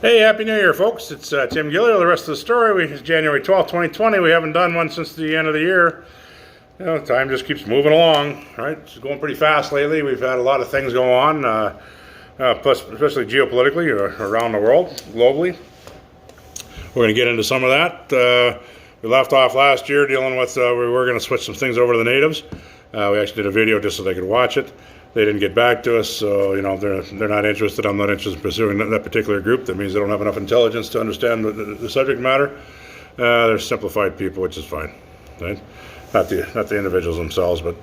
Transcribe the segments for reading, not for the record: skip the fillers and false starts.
Hey, Happy New Year, folks. It's Tim Gillier. The rest of the story is January 12th, 2020. We haven't done one since the end of the year. You know, time just keeps moving along, right? It's going pretty fast lately. We've had a lot of things go on, plus especially geopolitically around the world, globally. We're going to get into some of that. We left off last year dealing with, we were going to switch some things over to the natives. We actually did a video just so they could watch it. They didn't get back to us, so you know they're not interested. I'm not interested in pursuing that particular group. That means they don't have enough intelligence to understand the subject matter. They're simplified people, which is fine, right? Not the individuals themselves, but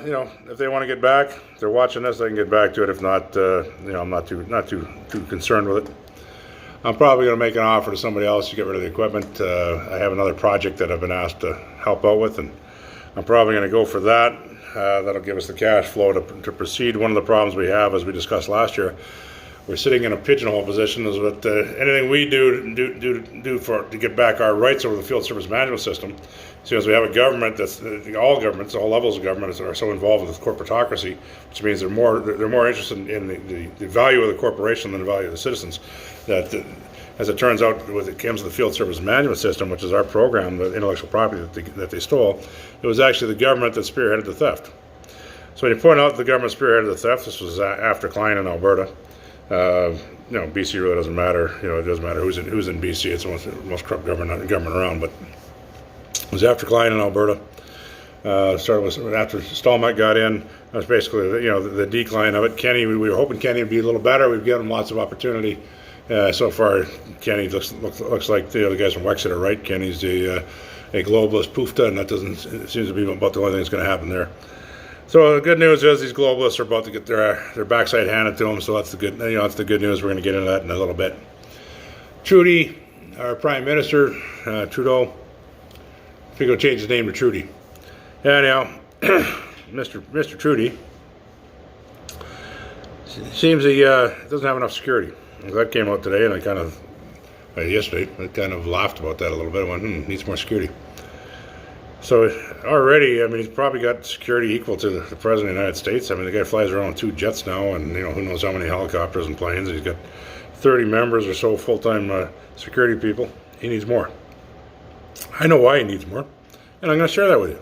you know, if they want to get back, if they're watching this, they can get back to it. If not, you know, I'm not too concerned with it. I'm probably going to make an offer to somebody else to get rid of the equipment. I have another project that I've been asked to help out with, and I'm probably going to go for that. That'll give us the cash flow to proceed. One of the problems we have, as we discussed last year, we're sitting in a pigeonhole position is that anything we do to get back our rights over the field service management system, as we have a government that's all governments, all levels of government are so involved with corporatocracy, which means they're more interested in the value of the corporation than the value of the citizens. That as it turns out, when it comes to the field service management system, which is our program, the intellectual property that they stole, it was actually the government that spearheaded the theft. So when you point out the government spearheaded the theft, this was after Klein in Alberta. You know, BC really doesn't matter. You know, it doesn't matter who's in BC. It's the most corrupt government around. But it was after Klein in Alberta. Started with after Stallmet got in. That was basically the decline of it. Kenny, we were hoping Kenny would be a little better. We've given him lots of opportunity. So far, Kenny looks like the guys from Wexit are right. Kenny's a globalist poofta, and that seems to be about the only thing that's going to happen there. So the good news is these globalists are about to get their backside handed to them. So that's the good news. We're going to get into that in a little bit. Trudy, our Prime Minister Trudeau, we're going to change his name to Trudy. Anyhow, Mr. Trudy seems he doesn't have enough security. That came out today, and I kind of yesterday I kind of laughed about that a little bit. I went, needs more security. So already, I mean, he's probably got security equal to the President of the United States. I mean, the guy flies around with 2 jets now, and who knows how many helicopters and planes. He's got 30 members or so full-time security people. He needs more. I know why he needs more, and I'm going to share that with you.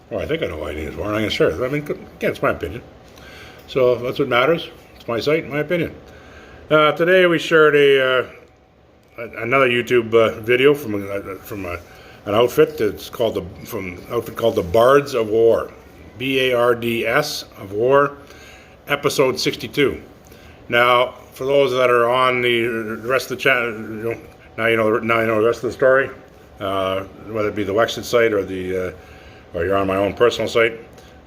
Well, I think I know why he needs more, and I'm going to share it. I mean, again, it's my opinion. So that's what matters. It's my site, my opinion. Today we shared another YouTube video from an outfit that's called the Bards of War, BARDS of War, episode 62. Now, for those that are on the rest of the channel, now you know the rest of the story. Whether it be the Wexit site or you're on my own personal site.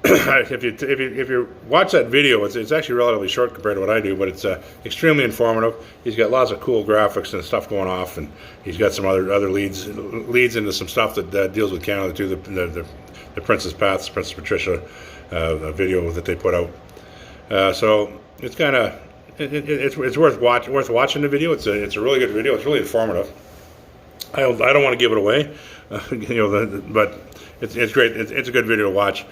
If you watch that video, it's actually relatively short compared to what I do, but it's extremely informative. He's got lots of cool graphics and stuff going off, and he's got some other leads into some stuff that deals with Canada too. The Princess Paths, Princess Patricia video that they put out. So it's kind of it's worth watching the video. It's a really good video. It's really informative. I don't want to give it away, but it's great. It's a good video to watch.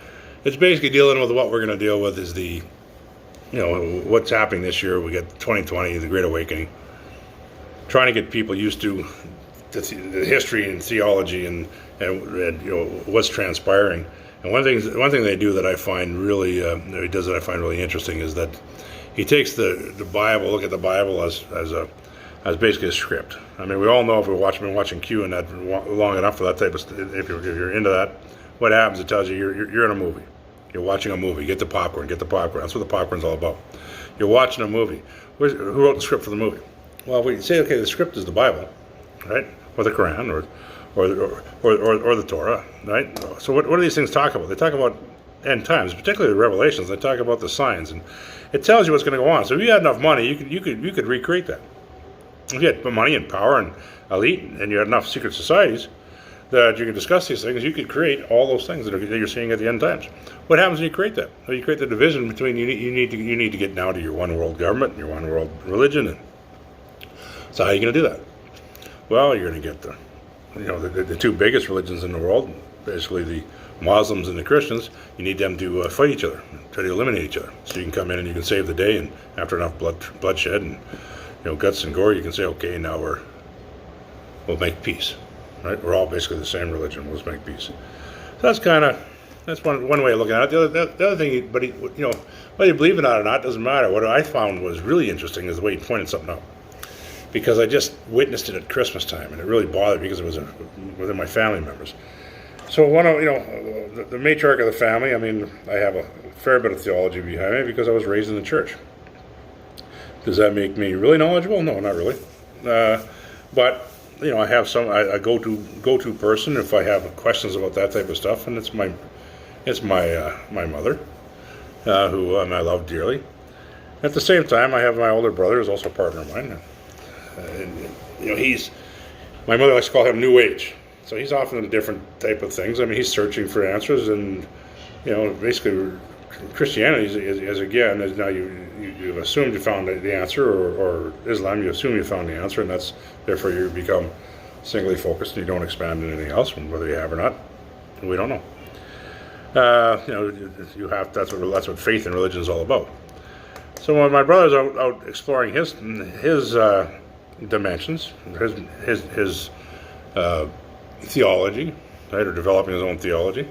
It's basically dealing with what we're going to deal with is what's happening this year. We got 2020, the Great Awakening, trying to get people used to the history and theology and what's transpiring. And one thing they do that I find really he does that I find really interesting is that he takes the Bible, look at the Bible as basically a script. I mean, we all know if we've been watching Q and that long enough for that type of if you're into that, what happens? It tells you you're in a movie. You're watching a movie. Get the popcorn. That's what the popcorn's all about. You're watching a movie. Who wrote the script for the movie? Well, we say, okay, the script is the Bible, right, or the Quran, or the Torah, right? So what do these things talk about? They talk about end times, particularly the Revelations. They talk about the signs, and it tells you what's going to go on. So if you had enough money, you could recreate that. If you had money and power and elite, and you had enough secret societies that you can discuss these things, you could create all those things that you're seeing at the end times. What happens when you create that? Well, you create the division between you need to get now to your one world government and your one world religion. And so how are you going to do that? Well, you're going to get the 2 biggest religions in the world, basically the Muslims and the Christians. You need them to fight each other, try to eliminate each other, so you can come in and you can save the day. And after enough bloodshed and guts and gore, you can say, okay, now we'll make peace, right? We're all basically the same religion. Let's make peace. So that's one way of looking at it. The other thing, but whether you believe it or not doesn't matter. What I found was really interesting is the way he pointed something out, because I just witnessed it at Christmas time, and it really bothered me because it was within my family members. So one of the matriarch of the family. I mean, I have a fair bit of theology behind me because I was raised in the church. Does that make me really knowledgeable? No, not really. But I have a go-to person if I have questions about that type of stuff, and it's my mother, who I love dearly. At the same time, I have my older brother, who's also a partner of mine. He's, my mother likes to call him New Age. So he's often in different type of things. I mean, he's searching for answers, and basically Christianity is again, as now you've assumed you found the answer, or Islam, you assume you found the answer, and that's therefore you become singly focused and you don't expand in anything else, whether you have or not. We don't know. You have that's what faith and religion is all about. So when my brother's out exploring his dimensions, his theology, right, or developing his own theology,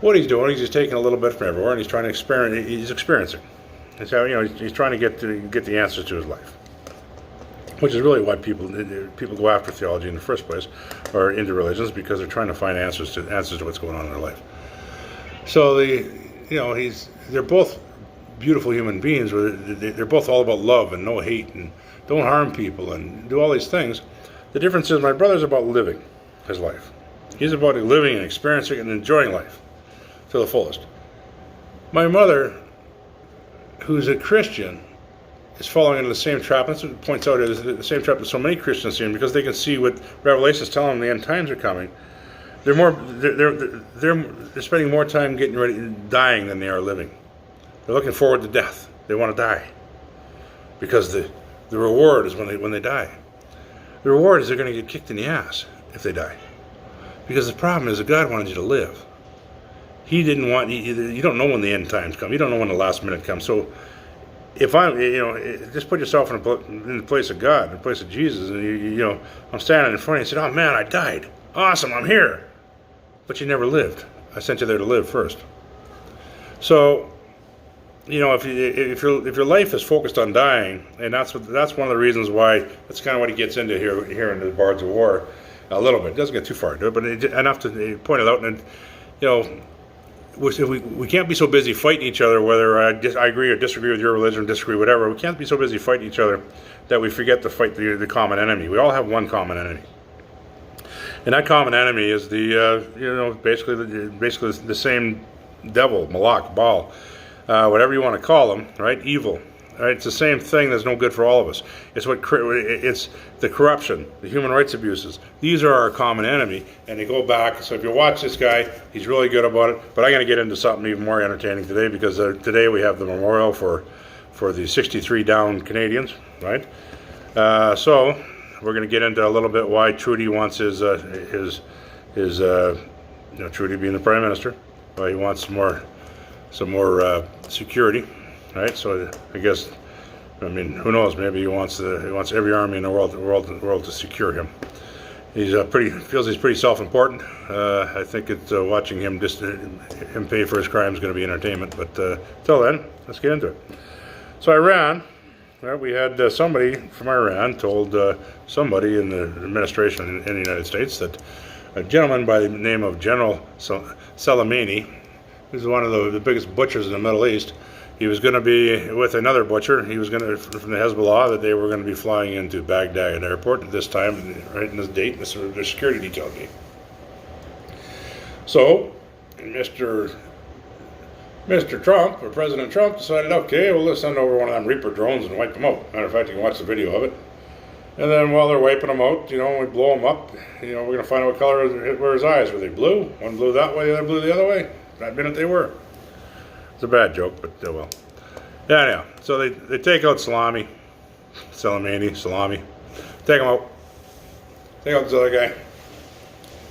what he's doing is he's taking a little bit from everywhere and he's trying to experiment. He's experiencing. And so he's trying to get the answers to his life, which is really why people go after theology in the first place, or into religions, because they're trying to find answers to what's going on in their life. So they're both beautiful human beings. They're both all about love and no hate and don't harm people and do all these things. The difference is my brother's about living his life. He's about living and experiencing and enjoying life to the fullest. My mother, who's a Christian, is falling into the same trap. That's what it points out, is the same trap that so many Christians see, because they can see what Revelation is telling them the end times are coming. They're spending more time getting ready, dying, than they are living. They're looking forward to death. They want to die, because the reward is when they die. The reward is they're going to get kicked in the ass if they die, because the problem is that God wanted you to live. He didn't want you don't know when the end times come. You don't know when the last minute comes. So if just put yourself in the place of God, in the place of Jesus, and I'm standing in front of you and said, "Oh man, I died. Awesome, I'm here." But you never lived. I sent you there to live first. So, if your life is focused on dying, and that's one of the reasons why, that's kind of what he gets into here in the Bards of War a little bit. It doesn't get too far into it, but enough to point it out. And we can't be so busy fighting each other, whether I agree or disagree with your religion, disagree whatever. We can't be so busy fighting each other that we forget to fight the common enemy. We all have one common enemy. And that common enemy is basically the same devil, Malak, Baal, whatever you want to call them, right? Evil, right? It's the same thing that's no good for all of us. It's the corruption, the human rights abuses. These are our common enemy, and they go back. So if you watch this guy, he's really good about it. But I'm going to get into something even more entertaining today, because today we have the memorial for the 63 down Canadians, right? So we're going to get into a little bit why Trudy wants his Trudy being the Prime Minister, why he wants some more security, right? So I guess, who knows? Maybe he wants every army in the world to secure him. He's feels he's pretty self-important. I think it's watching him pay for his crime is going to be entertainment. But till then, let's get into it. So Iran. Well, we had somebody from Iran told somebody in the administration in the United States that a gentleman by the name of General Soliemani, who's one of the biggest butchers in the Middle East, he was going to be with another butcher. He was going to, from the Hezbollah, that they were going to be flying into Baghdad airport at this time, right in this date, this security detail date. So, Mr. Trump, or President Trump, decided, okay, well, let's send over one of them Reaper drones and wipe them out. Matter of fact, you can watch the video of it. And then while they're wiping them out, we blow them up, we're going to find out what color were his eyes. Were they blue? One blew that way, the other blew the other way. That minute they were. It's a bad joke, but well. Yeah, anyhow. So they take out Soleimani. Take him out. Take out this other guy.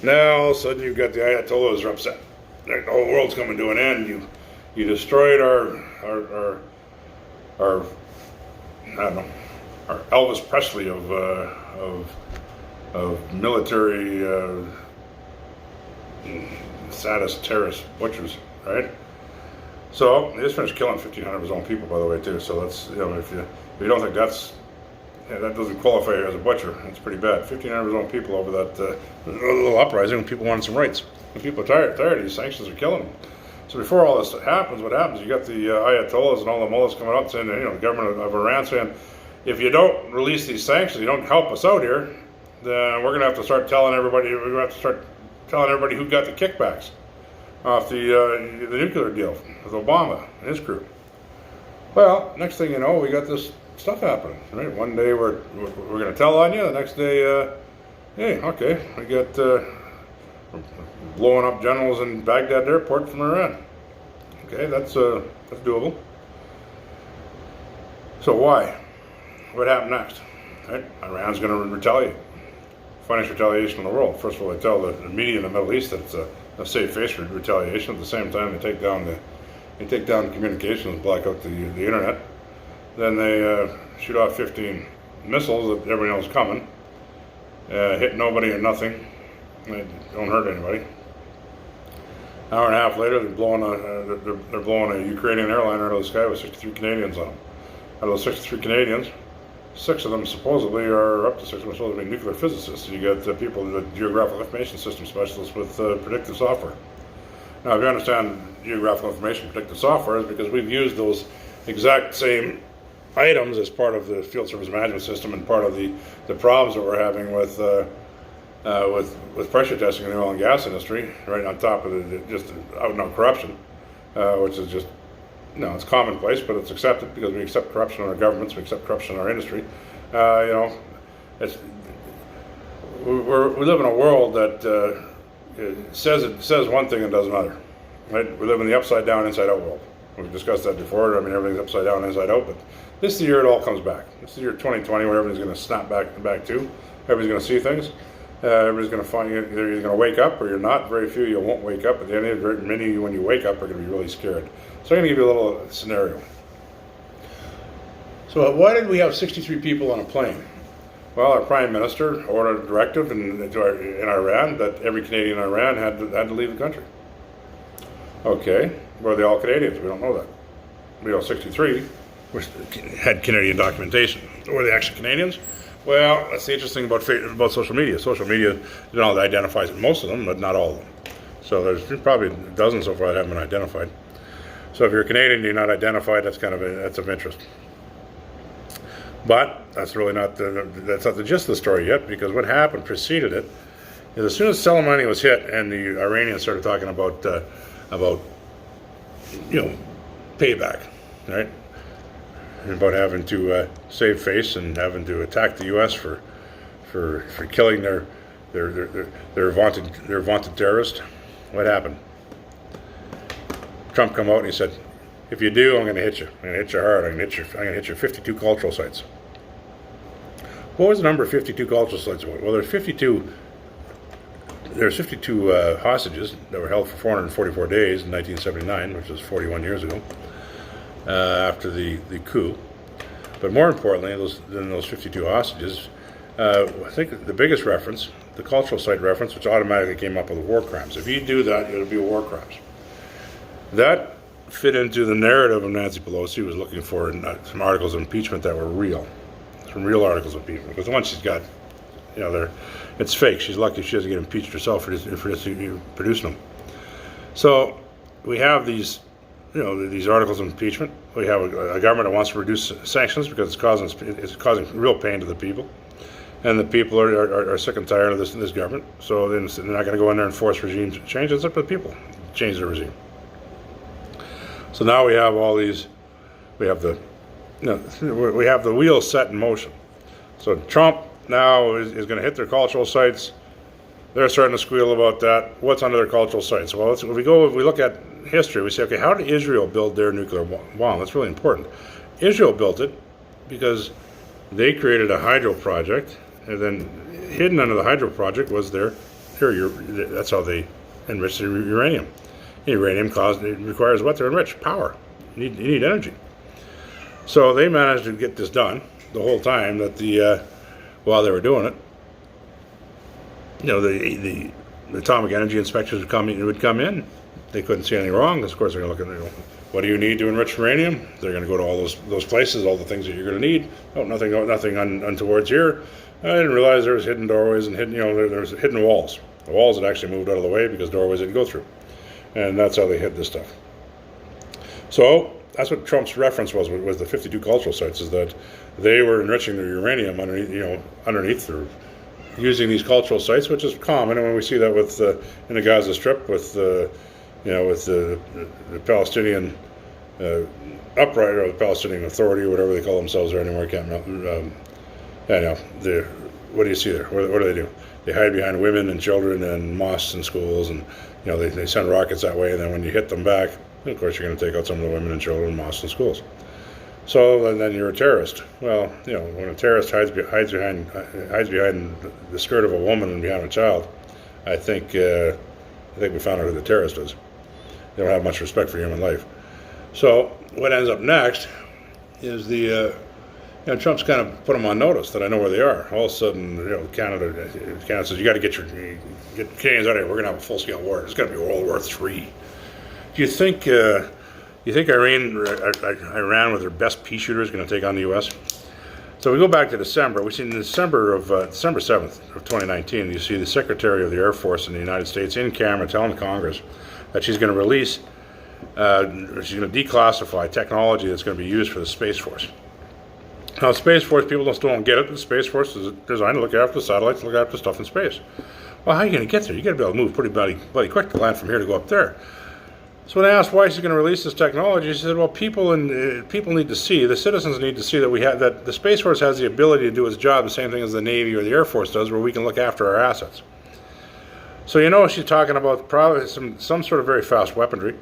Now, all of a sudden, you've got the Ayatollahs are upset. The whole world's coming to an end. You destroyed our I don't know, Elvis Presley of military sadist terrorist butchers, right? So he just finished killing 1,500 of his own people, by the way, too. So that's, if you don't think that doesn't qualify as a butcher, that's pretty bad. 1,500 of his own people over that little uprising when people wanted some rights. When people are tired, these sanctions are killing them. So before all this happens, what happens? You got the Ayatollahs and all the mullahs coming up saying, the government of Iran saying, if you don't release these sanctions, you don't help us out here, then we're going to have to start telling everybody. We're going to have to start telling everybody who got the kickbacks off the nuclear deal with Obama and his crew. Well, next thing you know, we got this stuff happening. Right? One day we're going to tell on you. The next day, hey, okay, we get blowing up generals in Baghdad airport from Iran. Okay, that's doable. So why? What happened next? Right? Iran's going to retaliate. Finest retaliation in the world. First of all, they tell the media in the Middle East that it's a safe face for retaliation. At the same time, they take down the communications, black out the internet. Then they shoot off 15 missiles that everybody knows coming. Hit nobody and nothing. They don't hurt anybody. Hour and a half later, they're blowing a Ukrainian airliner out of the sky with 63 Canadians on them. Out of those 63 Canadians, 6 of them supposedly are up to 6 of them supposed to be nuclear physicists. You got people, the geographical information system specialists with predictive software. Now, if you understand geographical information predictive software, is because we've used those exact same items as part of the field service management system and part of the problems that we're having with pressure testing in the oil and gas industry, right on top of just out and out corruption, which is just, it's commonplace, but it's accepted because we accept corruption in our governments, we accept corruption in our industry. We live in a world that says one thing and does another. Right? We live in the upside down, inside out world. We've discussed that before. I mean, everything's upside down, inside out, but this is the year it all comes back. This is the year 2020 where everything's going to snap back to. Everybody's going to see things. Everybody's going to find either you're going to wake up or you're not. Very few you won't wake up. At the end of it, many of you, when you wake up, are going to be really scared. So I'm going to give you a little scenario. So why did we have 63 people on a plane? Well, our Prime Minister ordered a directive in Iran that every Canadian in Iran had to leave the country. Okay, were they all Canadians? We don't know that. We know 63 had Canadian documentation. Were they actually Canadians? Well, that's the interesting about social media. Social media, identifies most of them, but not all of them. So there's probably a dozen so far that haven't been identified. So if you're Canadian and you're not identified, that's of interest. But that's really not the gist of the story yet, because what happened preceded it is as soon as Soliemani was hit and the Iranians started talking about payback, right? About having to save face and having to attack the U.S. for killing their vaunted terrorist. What happened? Trump come out and he said, "If you do, I'm going to hit you. I'm going to hit you hard. I'm going to hit your 52 cultural sites." What was the number of 52 cultural sites? Well, there's 52 hostages that were held for 444 days in 1979, which was 41 years ago. After the coup. But more importantly than those 52 hostages, I think the biggest reference, the cultural site reference, which automatically came up with war crimes. If you do that, it'll be war crimes. That fit into the narrative of Nancy Pelosi, who was looking for some articles of impeachment that were real. Some real articles of impeachment. Because the ones she's got, it's fake. She's lucky she doesn't get impeached herself for producing them. So we have these articles of impeachment. We have a government that wants to reduce sanctions because it's causing real pain to the people, and the people are sick and tired of this government. So they're not going to go in there and force regime change. It's up to the people to change the regime. So now we have all these. We have the wheels set in motion. So Trump now is going to hit their cultural sites. They're starting to squeal about that. What's under their cultural sites? Well, if we look at history, we say, okay, how did Israel build their nuclear bomb? That's really important. Israel built it because they created a hydro project, and then hidden under the hydro project was that's how they enriched the uranium. Uranium requires what to enrich? Power. You need energy. So they managed to get this done. the whole time that while they were doing it, the atomic energy inspectors would come in. They couldn't see anything wrong, because of course they're going to look at, what do you need to enrich uranium? They're going to go to all those places, all the things that you're going to need. Oh, nothing untowards here. I didn't realize there was hidden doorways and hidden, there was hidden walls. The walls had actually moved out of the way because doorways didn't go through, and that's how they hid this stuff. So that's what Trump's reference was the 52 cultural sites, is that they were enriching their uranium underneath their, using these cultural sites, which is common, and when we see that with in the Gaza Strip with the Palestinian Uprising, or the Palestinian Authority, or whatever they call themselves there anymore. I can't remember. What do you see there? What do they do? They hide behind women and children and mosques and schools, and they send rockets that way. And then when you hit them back, of course you're going to take out some of the women and children, mosques and schools. So then you're a terrorist. Well, when a terrorist hides behind the skirt of a woman and behind a child, I think we found out who the terrorist is. They don't have much respect for human life. So what ends up next is Trump's kind of put them on notice that I know where they are. All of a sudden, Canada says, you got to get Canadians out of here. We're going to have a full-scale war. It's going to be World War III. Do you think Iran with their best pea shooter is going to take on the U.S.? So we go back to December. We see in December 7th of 2019, you see the Secretary of the Air Force in the United States in camera telling Congress that she's going to release, she's going to declassify technology that's going to be used for the Space Force. Now, Space Force, people still don't get it. The Space Force is designed to look after the satellites, look after stuff in space. Well, how are you going to get there? You got to be able to move pretty bloody quick to land from here to go up there. So when I asked why she's going to release this technology, she said, well, people need to see, the citizens need to see that the Space Force has the ability to do its job, the same thing as the Navy or the Air Force does, where we can look after our assets. So she's talking about probably some sort of very fast weaponry,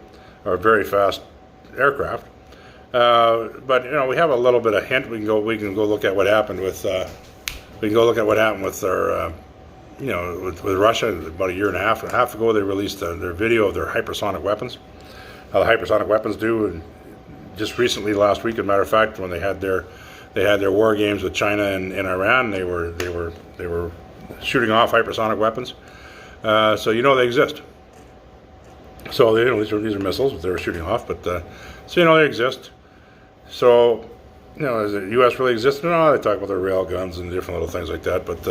or very fast aircraft. But we have a little bit of hint. We can go look at what happened with our with Russia. About a year and a half ago, they released their video of their hypersonic weapons. How the hypersonic weapons do, and just recently, last week, as a matter of fact, when they had their war games with China and Iran, they were shooting off hypersonic weapons. So they exist. So these are missiles that they were shooting off, but they exist. So does the U.S. really exist? No, they talk about their rail guns and different little things like that, but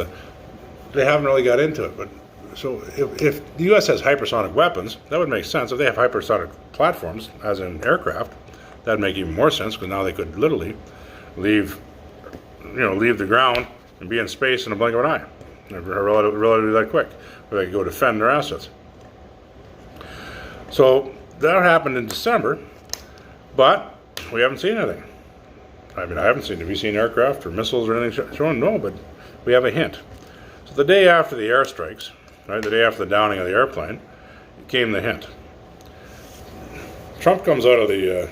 they haven't really got into it. But so if the U.S. has hypersonic weapons, that would make sense. If they have hypersonic platforms, as in aircraft, that'd make even more sense, because now they could literally leave the ground and be in space in a blink of an eye, relatively that quick, where they can go defend their assets. So that happened in December, but we haven't seen anything. I haven't seen. Have you seen aircraft or missiles or anything shown? No, but we have a hint. So the day after the airstrikes, right, the day after the downing of the airplane, came the hint. Trump comes out of through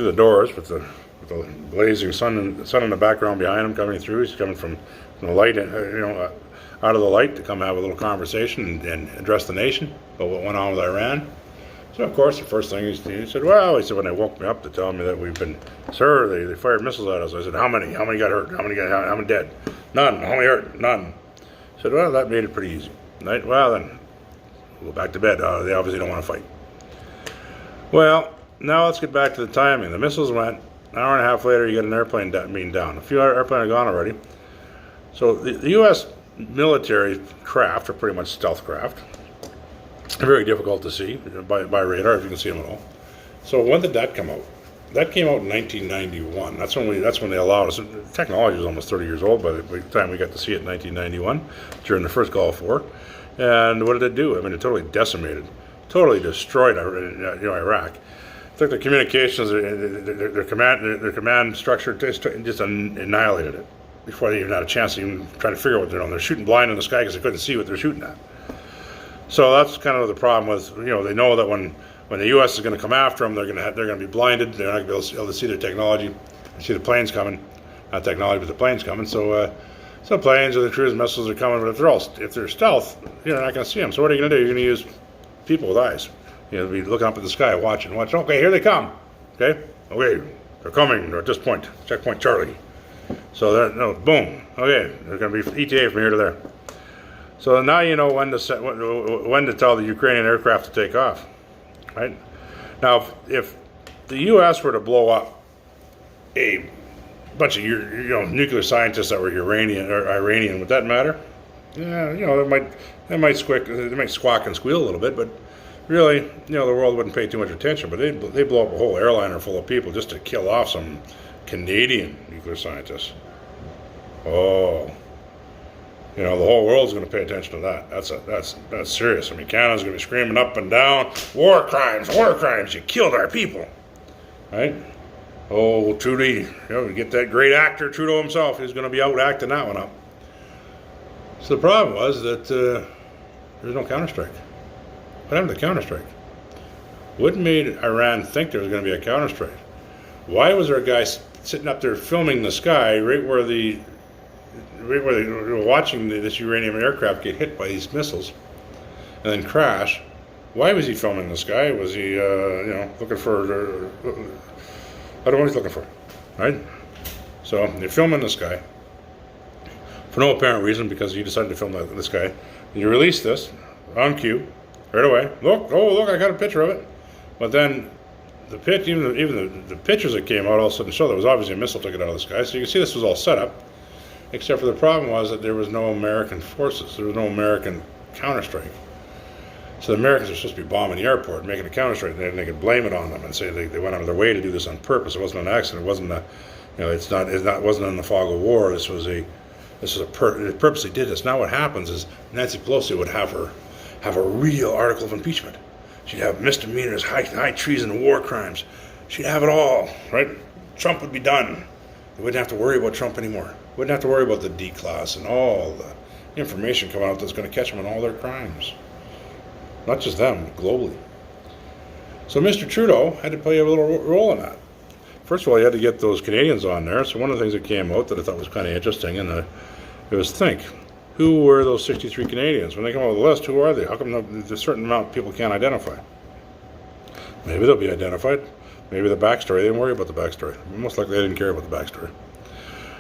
the doors with the blazing sun in the background behind him coming through. He's coming from the light, out of the light, to come have a little conversation and address the nation about what went on with Iran. So of course, the first thing he said, when they woke me up to tell me that they fired missiles at us. I said, how many got hurt? How many dead? None. How many hurt? None. I said, well, that made it pretty easy. Right? Well, then we'll go back to bed. They obviously don't want to fight. Well, now let's get back to the timing. The missiles went. An hour and a half later, you get an airplane being down. A few airplanes are gone already. So the U.S. military craft are pretty much stealth craft. Very difficult to see by radar, if you can see them at all. So when did that come out? That came out in 1991. That's when they allowed us. The technology was almost 30 years old by the time we got to see it in 1991, during the first Gulf War. And what did it do? It totally decimated, totally destroyed Iraq. It took the communications, their command structure, just annihilated it before they even had a chance to even try to figure out what they're doing. They're shooting blind in the sky because they couldn't see what they're shooting at. So that's kind of the problem with, they know that when the U.S. is going to come after them, they're going to be blinded. They're not going to be able to see their technology, see the planes coming. Not technology, but the planes coming. So planes or the cruise missiles are coming, but if they're stealth, you're not going to see them. So what are you going to do? You're going to use people with eyes. Be looking up at the sky, watching. Okay, here they come. Okay, They're coming at this point. Checkpoint Charlie. So that, no, boom. Okay, there's going to be ETA from here to there. So now you know when to tell the Ukrainian aircraft to take off, right? Now, if the U.S. were to blow up a bunch of nuclear scientists that were Iranian, would that matter? Yeah, they might squawk and squeal a little bit, but really, the world wouldn't pay too much attention. But they blow up a whole airliner full of people just to kill off some Canadian nuclear scientists. Oh, the whole world's going to pay attention to that. That's serious. I mean, Canada's going to be screaming up and down, war crimes, you killed our people, right? Oh, Trudeau, we get that great actor Trudeau himself. He's going to be out acting that one up. So the problem was that there's no counterstrike. What happened to the counterstrike? What made Iran think there was going to be a counterstrike? Why was there a guy sitting up there filming the sky right where they were watching this uranium aircraft get hit by these missiles and then crash? Why was he filming the sky? Was he, looking for? I don't know what he's looking for, right? So they're filming the sky for no apparent reason because he decided to film the sky. You release this on cue right away. Look, I got a picture of it. But then the pictures that came out all of a sudden show there was obviously a missile took it out of the sky. So you can see this was all set up, except for the problem was that there was no American forces. There was no American counterstrike. So the Americans are supposed to be bombing the airport, making a counterstrike, and they could blame it on them and say they went out of their way to do this on purpose. It wasn't an accident. It wasn't wasn't in the fog of war. This was they purposely did this. Now what happens is Nancy Pelosi would have a real article of impeachment. She'd have misdemeanors, high treason, and war crimes. She'd have it all, right? Trump would be done. They wouldn't have to worry about Trump anymore. Wouldn't have to worry about the D class and all the information coming out that's going to catch them in all their crimes. Not just them, globally. So Mr. Trudeau had to play a little role in that. First of all, he had to get those Canadians on there. So one of the things that came out that I thought was kind of interesting, and it was think, who were those 63 Canadians? When they come out with a list, who are they? How come there's a certain amount of people can't identify? Maybe they'll be identified. Maybe the backstory, they didn't worry about the backstory. Most likely they didn't care about the backstory.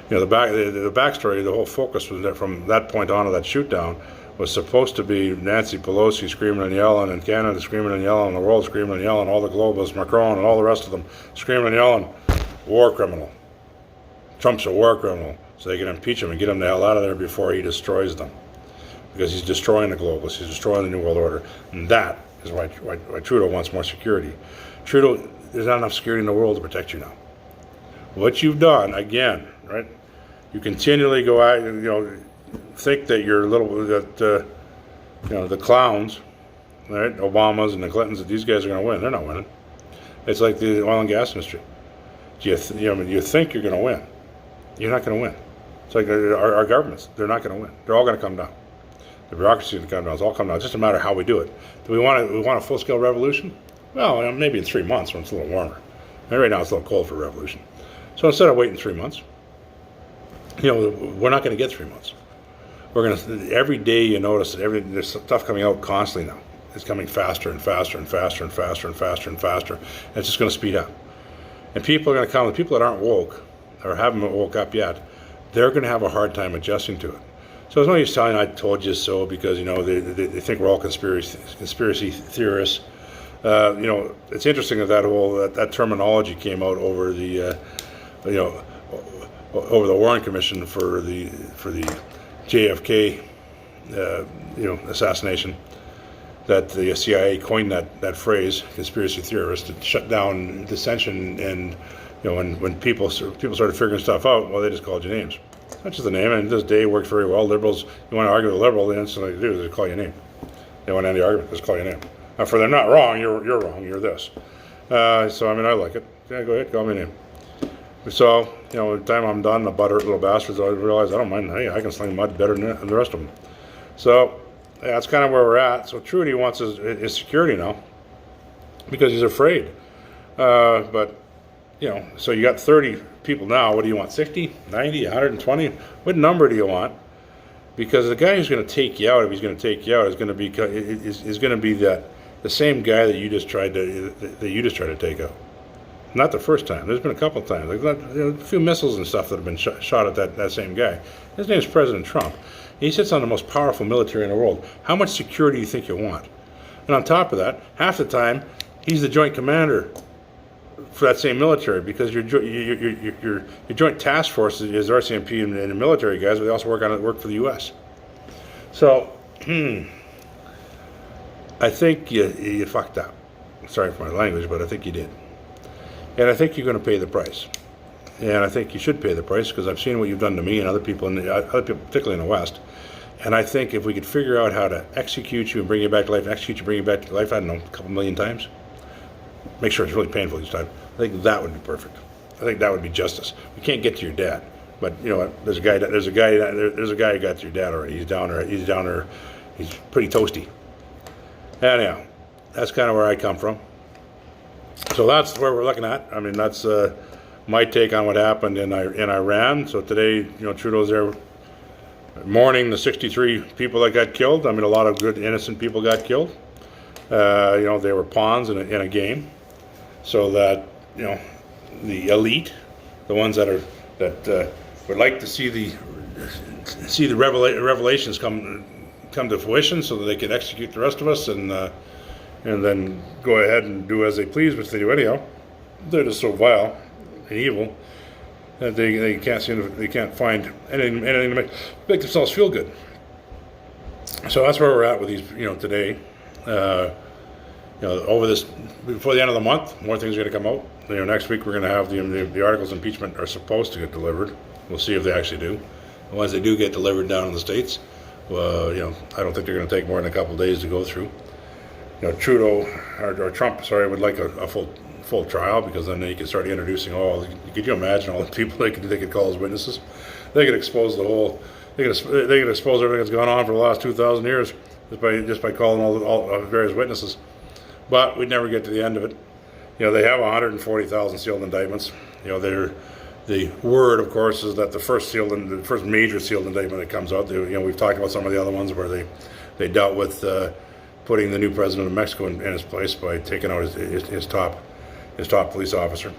The backstory, the whole focus was that from that point on of that shoot down was supposed to be Nancy Pelosi screaming and yelling, and Canada screaming and yelling, and the world screaming and yelling, all the globalists, Macron and all the rest of them screaming and yelling, war criminal. Trump's a war criminal, so they can impeach him and get him the hell out of there before he destroys them. Because he's destroying the globalists, he's destroying the New World Order. And that is why Trudeau wants more security. Trudeau, there's not enough security in the world to protect you now. What you've done, again, right, you continually go out, think that the clowns, right, Obamas and the Clintons, that these guys are going to win. They're not winning. It's like the oil and gas industry. You think you're going to win. You're not going to win. It's like our governments. They're not going to win. They're all going to come down. The bureaucracy is going to come down. It's all come down. It's just a matter of how we do it. Do we want a full-scale revolution? Well, maybe in 3 months when it's a little warmer. And right now it's a little cold for a revolution. So instead of waiting 3 months, we're not going to get 3 months. We're going to, every day you notice that there's stuff coming out constantly now. It's coming faster and faster and faster and faster and faster and faster. And it's just going to speed up. And people are going to come, the people that aren't woke or haven't woke up yet, they're going to have a hard time adjusting to it. So there's no use telling I told you so because, they think we're all conspiracy theorists. It's interesting that terminology came out over the, over the Warren Commission for the JFK, assassination, that the CIA coined that phrase, conspiracy theorist, to shut down dissension. And when people started figuring stuff out, well, they just called you names. That's just the name, and this day worked very well. Liberals, you want to argue with a liberal, the instantly do is they call you a name. They want to end the argument, just call you a name. Now, for they're not wrong, you're wrong, you're this. I like it. Yeah, go ahead, call me a name. So, by the time I'm done, the butthurt little bastards, I realize I don't mind. Hey, I can sling mud better than the rest of them. So, that's kind of where we're at. So, Trudy wants his security now because he's afraid. But, so you got 30 people now. What do you want? 60, 90, 120? What number do you want? Because the guy who's going to take you out, if he's going to take you out, is going to be the same guy that you just tried to take out. Not the first time. There's been a couple of times. Like, a few missiles and stuff that have been shot at that same guy. His name is President Trump. He sits on the most powerful military in the world. How much security do you think you want? And on top of that, half the time, he's the joint commander for that same military, because your joint task force is RCMP and the military guys, but they also work for the U.S. So, I think you fucked up. Sorry for my language, but I think you did. And I think you're going to pay the price. And I think you should pay the price, because I've seen what you've done to me and other people, particularly in the West. And I think if we could figure out how to execute you and bring you back to life, I don't know, a couple million times. Make sure it's really painful each time. I think that would be perfect. I think that would be justice. We can't get to your dad, but you know what? There's a guy who got to your dad already. He's down there. He's pretty toasty. Anyhow, that's kind of where I come from. So that's where we're looking at. I mean, that's my take on what happened in Iran. So today, you know, Trudeau's there mourning the 63 people that got killed. I mean, a lot of good, innocent people got killed. You know, they were pawns in a game. So that, you know, the elite, the ones that would like to see the revelations come to fruition, so that they can execute the rest of us and then go ahead and do as they please, which they do anyhow. They're just so vile and evil that they can't find anything to make themselves feel good. So that's where we're at with these, you know, today. You know, over this, before the end of the month, more things are going to come out. You know, next week we're going to have the articles of impeachment are supposed to get delivered. We'll see if they actually do. The ones they do get delivered down in the States, well, you know, I don't think they're going to take more than a couple of days to go through. You know, Trudeau or Trump, sorry, would like a full trial, because then they could start introducing all. Could you imagine all the people they could call as witnesses? They could expose the whole. They could expose everything that's gone on for the last 2,000 years just by calling all various witnesses. But we'd never get to the end of it. You know, they have 140,000 sealed indictments. You know, the word, of course, is that the first major sealed indictment that comes out. You know, we've talked about some of the other ones where they dealt with putting the new president of Mexico in his place by taking out his top police officer,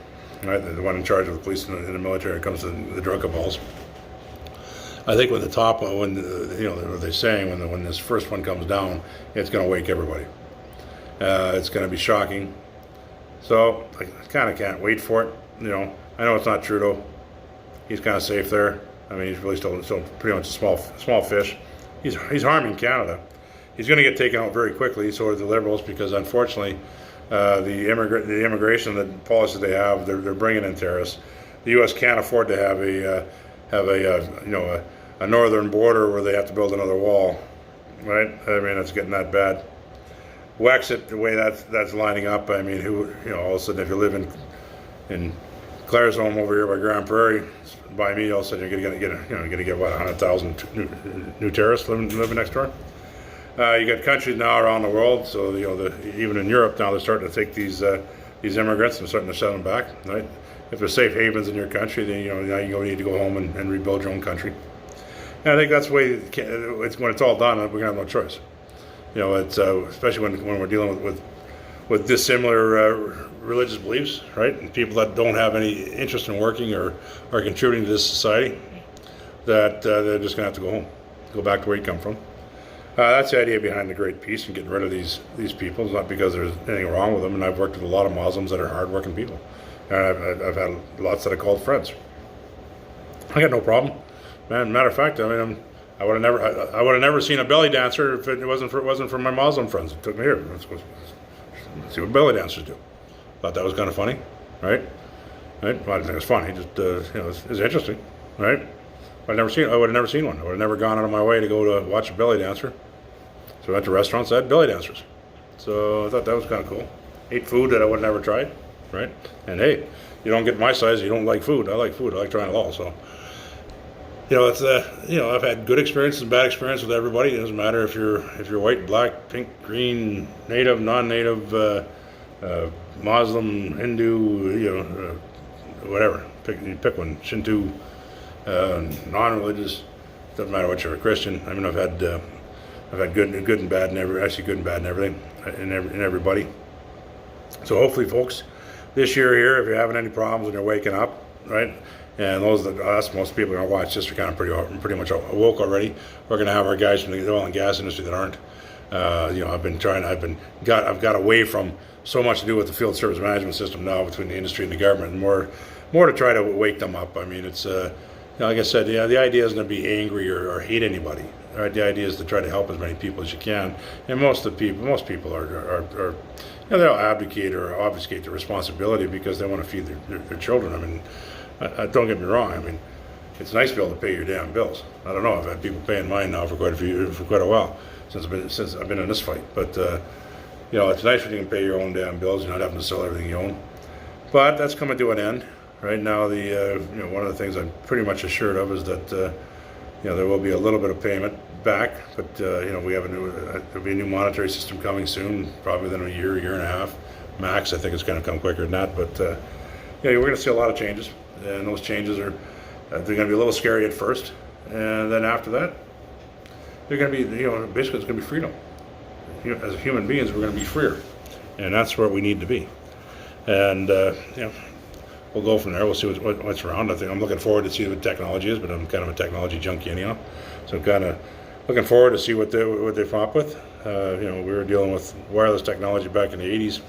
right? The one in charge of the police in the military when it comes to the drug cabals. I think when the top, you know, what they're saying, when this first one comes down, it's going to wake everybody. It's going to be shocking. So I kind of can't wait for it. You know, I know it's not Trudeau. He's kind of safe there. I mean, he's really still pretty much a small fish. He's harming Canada. He's going to get taken out very quickly. So are the Liberals, because unfortunately, the immigration policies they have, they're bringing in terrorists. The U.S. can't afford to have a northern border where they have to build another wall, right? I mean, it's getting that bad. Wexit, the way that's lining up, I mean, all of a sudden, if you live in Claire's home over here by Grand Prairie, by me, all of a sudden you're gonna get what, 100,000 new terrorists living next door. You got countries now around the world, so you know, even in Europe now, they're starting to take these immigrants and starting to send them back, right? If there's safe havens in your country, then now you need to go home and rebuild your own country. And I think that's the way it's when it's all done. We're gonna have no choice. You know, it's especially when we're dealing with dissimilar religious beliefs, right? And people that don't have any interest in working or contributing to this society, that they're just gonna have to go back to where you come from. That's the idea behind the Great Peace and getting rid of these people. It's not because there's anything wrong with them. And I've worked with a lot of Muslims that are hardworking people, and I've had lots that I called friends. I got no problem, man. Matter of fact, I mean, I would have never seen a belly dancer if it wasn't for my Muslim friends. It took me here. Let's see what belly dancers do. Thought that was kind of funny, right? Right? Well, I didn't think it was funny. Just it's interesting, right? I would have never seen one. I would have never gone out of my way to go to watch a belly dancer. So I went to restaurants that had belly dancers. So I thought that was kind of cool. Ate food that I would have never tried, right? And hey, you don't get my size, you don't like food. I like food. I like trying it all. So, you know, it's I've had good experience and bad experience with everybody. It doesn't matter if you're white, black, pink, green, native, non-native, Muslim, Hindu, whatever. Pick one. Shinto. Non-religious, doesn't matter what you're, a Christian. I mean, I've had good and bad in everything, in everybody. So hopefully, folks, this year here, if you're having any problems when you're waking up, right? And those that us, most people are going to watch this are kind of pretty much awoke already. We're going to have our guys from the oil and gas industry that aren't. I've got away from so much to do with the field service management system now between the industry and the government, and more to try to wake them up. I mean, it's like I said, the idea isn't to be angry or hate anybody. Right? The idea is to try to help as many people as you can. And most people are they'll abdicate or obfuscate their responsibility because they want to feed their children. I mean, don't get me wrong. I mean, it's nice to be able to pay your damn bills. I don't know. I've had people paying mine now for quite a while since I've been in this fight. But it's nice when you can pay your own damn bills. You're not having to sell everything you own. But that's coming to an end. Right now, one of the things I'm pretty much assured of is that there will be a little bit of payment back. But we have there'll be a new monetary system coming soon, probably within a year and a half max. I think it's going to come quicker than that. But we're going to see a lot of changes. And those changes are they're going to be a little scary at first, and then after that, they're going to be basically it's going to be freedom. As human beings, we're going to be freer, and that's where we need to be. And we'll go from there. We'll see what's around. I think I'm looking forward to see what technology is, but I'm kind of a technology junkie anyhow, so I'm kind of looking forward to see what they come up with. We were dealing with wireless technology back in the '80s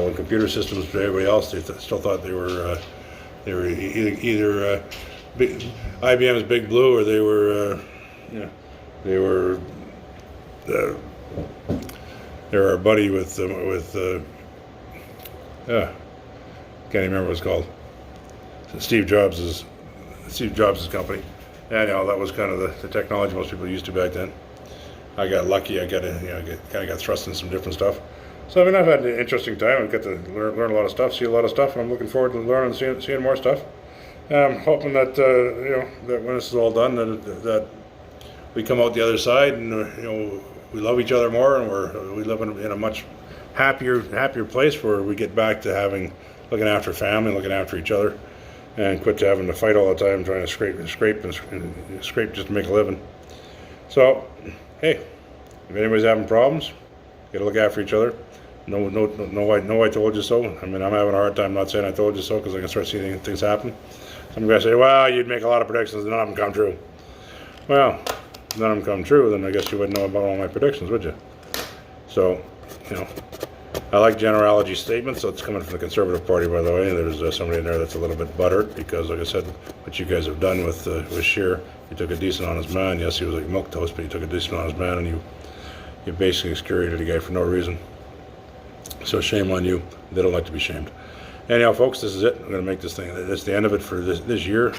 when computer systems for everybody else they still thought they were either IBM's Big Blue, or they were our buddy with can't even remember what it's called. Steve Jobs' company. And that was kind of the technology most people used to back then. I got lucky. I kind of got thrust in some different stuff. So I've had an interesting time. I've got to learn a lot of stuff, see a lot of stuff, and I'm looking forward to learning and seeing more stuff. I'm hoping that that when this is all done, that we come out the other side and we love each other more, and we live in a much happier place where we get back to looking after family, looking after each other, and quit having to fight all the time, trying to scrape just to make a living. So, hey, if anybody's having problems, you got to look after each other. No, I told you so. I mean, I'm having a hard time not saying I told you so, because I can start seeing things happen. Some guys say, well, you'd make a lot of predictions and none of them come true. Well, if none of them come true, then I guess you wouldn't know about all my predictions, would you? So, I like generality statements. So it's coming from the Conservative Party, by the way. There's somebody in there that's a little bit butthurt because, like I said, what you guys have done with Scheer, you took a decent honest man. Yes, he was like milquetoast, but you took a decent honest man and you basically excoriated a guy for no reason. So shame on you. They don't like to be shamed. Anyhow, folks, this is it. I'm going to make this thing. That's the end of it for this year.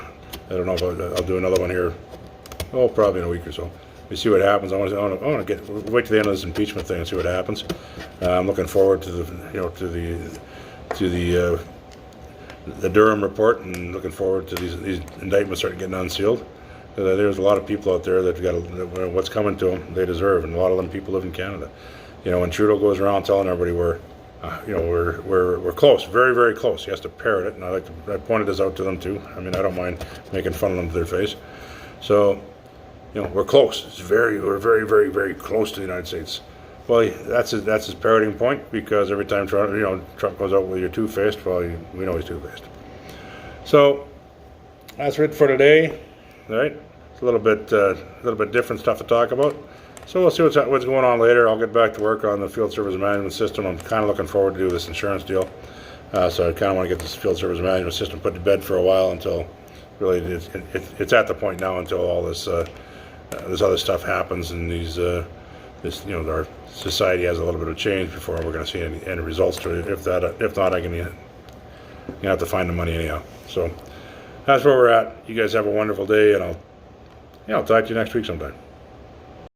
I don't know if I'll do another one here. Probably in a week or so. We see what happens. I want to wait till the end of this impeachment thing and see what happens. I'm looking forward to the Durham report, and looking forward to these indictments starting getting unsealed. There's a lot of people out there that got what's coming to them. They deserve, and a lot of them people live in Canada. When Trudeau goes around telling everybody we're close, very, very close. He has to parrot it, and I pointed this out to them too. I mean, I don't mind making fun of them to their face. So, we're close. We're very, very, very close to the United States. Well, that's his parroting point, because every time Trump goes out with you're two-faced, well, we know he's two-faced. So that's it for today. All right, it's a little bit different stuff to talk about. So we'll see what's going on later. I'll get back to work on the field service management system. I'm kind of looking forward to do this insurance deal. So I kind of want to get this field service management system put to bed for a while, until really it's at the point now until all this other stuff happens, and our society has a little bit of change before we're going to see any results to it. If not, I'm going to have to find the money anyhow. So that's where we're at. You guys have a wonderful day, and I'll talk to you next week sometime.